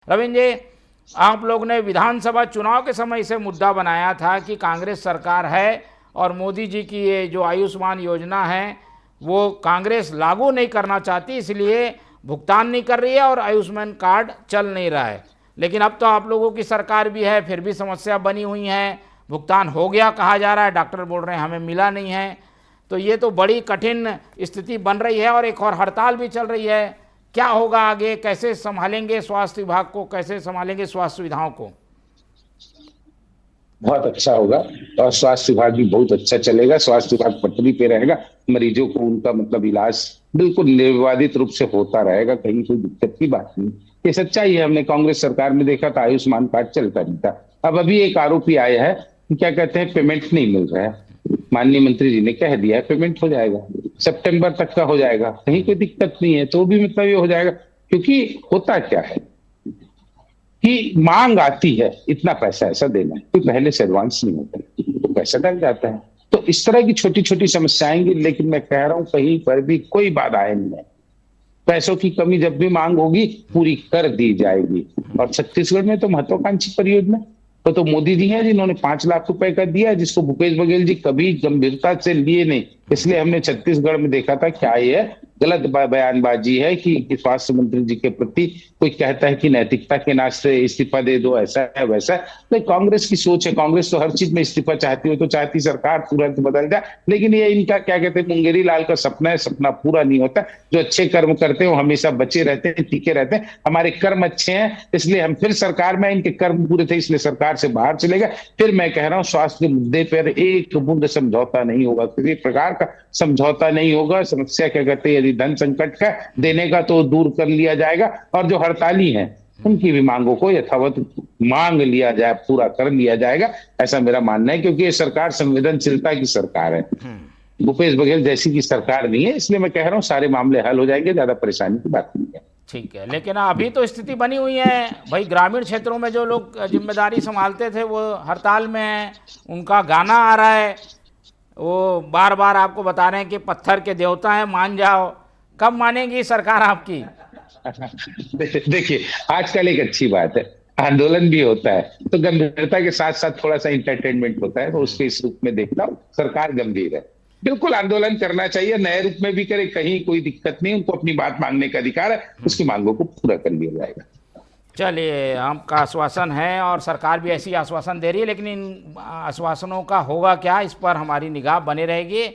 रविंद्र जी, आप लोग ने विधानसभा चुनाव के समय इसे मुद्दा बनाया था कि कांग्रेस सरकार है और मोदी जी की ये जो आयुष्मान योजना है वो कांग्रेस लागू नहीं करना चाहती, इसलिए भुगतान नहीं कर रही है और आयुष्मान कार्ड चल नहीं रहा है। लेकिन अब तो आप लोगों की सरकार भी है, फिर भी समस्या बनी हुई है। भुगतान हो गया कहा जा रहा है, डॉक्टर बोल रहे हैं हमें मिला नहीं है। तो ये तो बड़ी कठिन स्थिति बन रही है और एक और हड़ताल भी चल रही है। क्या होगा आगे, कैसे संभालेंगे स्वास्थ्य विभाग को, कैसे संभालेंगे स्वास्थ्य सुविधाओं को? बहुत अच्छा होगा और स्वास्थ्य विभाग भी बहुत अच्छा चलेगा। स्वास्थ्य विभाग पटरी पे रहेगा, मरीजों को उनका मतलब इलाज बिल्कुल निर्विवादित रूप से होता रहेगा, कहीं कोई दिक्कत की बात नहीं। ये सच्चाई है, हमने कांग्रेस सरकार में देखा था आयुष्मान कार्ड चलता नहीं था। अब अभी एक आरोपी आया है कि क्या कहते हैं पेमेंट नहीं मिल रहा है। माननीय मंत्री जी ने कह दिया है पेमेंट हो जाएगा, सितंबर तक का हो जाएगा, कहीं कोई दिक्कत नहीं है। तो भी मतलब ये हो जाएगा, क्योंकि होता क्या है कि मांग आती है इतना पैसा ऐसा देना है, तो पहले से एडवांस नहीं होता, तो पैसा डल जाता है। तो इस तरह की छोटी छोटी समस्याएं आएंगी, लेकिन मैं कह रहा हूं कहीं पर भी कोई बाधा नहीं है। पैसों की कमी जब भी मांग होगी पूरी कर दी जाएगी। और छत्तीसगढ़ में तो महत्वाकांक्षी परियोजना तो मोदी जी हैं जिन्होंने 5 लाख रुपए का दिया, जिसको भूपेश बघेल जी कभी गंभीरता से लिए नहीं। इसलिए हमने छत्तीसगढ़ में देखा था क्या ये गलत बयानबाजी है कि स्वास्थ्य मंत्री जी के प्रति कोई कहता है कि नैतिकता के नाच से इस्तीफा दे दो, ऐसा है वैसा है। तो कांग्रेस की सोच है, कांग्रेस तो हर चीज में इस्तीफा चाहती हो तो चाहती सरकार तुरंत बदल जाए, लेकिन ये इनका क्या कहते हैं मुंगेरी लाल का सपना है, सपना पूरा नहीं होता। जो अच्छे कर्म करते हैं वो हमेशा बचे रहते हैं, टिके रहते हैं। हमारे कर्म अच्छे हैं इसलिए हम फिर सरकार में, इनके कर्म पूरे थे इसलिए सरकार से बाहर चलेगा। फिर मैं कह रहा हूं स्वास्थ्य के मुद्दे पर एक बूंद समझौता नहीं होगा, किसी प्रकार का समझौता नहीं होगा। समस्या क्या कहते हैं यदि धन संकट का देने का तो दूर कर लिया जाएगा, और जो हड़ताली हैं उनकी भी मांगों को यथावत मांग लिया जाए, पूरा कर लिया जाएगा, ऐसा मेरा मानना है। क्योंकि ये सरकार संवेदनशीलता की सरकार है, भूपेश बघेल जैसी की सरकार नहीं है। इसलिए मैं कह रहा हूं सारे मामले हल हो जाएंगे, ज्यादा परेशानी की बात नहीं है। ठीक है, लेकिन अभी तो स्थिति बनी हुई है भाई, ग्रामीण क्षेत्रों में जो लोग जिम्मेदारी संभालते थे वो हड़ताल में हैं, उनका गाना आ रहा है, वो बार बार आपको बता रहे हैं कि पत्थर के देवता हैं मान जाओ। कब मानेगी सरकार आपकी? देखिए आजकल एक अच्छी बात है, आंदोलन भी होता है तो गंभीरता के साथ साथ थोड़ा सा इंटरटेनमेंट होता है, तो उसके इस रूप में देखता हूँ सरकार गंभीर है। बिल्कुल आंदोलन करना चाहिए, नए रूप में भी करे, कहीं कोई दिक्कत नहीं, उनको अपनी बात मांगने का अधिकार है, उसकी मांगों को पूरा कर लिया जाएगा। चलिए, आपका आश्वासन है और सरकार भी ऐसी आश्वासन दे रही है, लेकिन इन आश्वासनों का होगा क्या इस पर हमारी निगाह बनी रहेगी।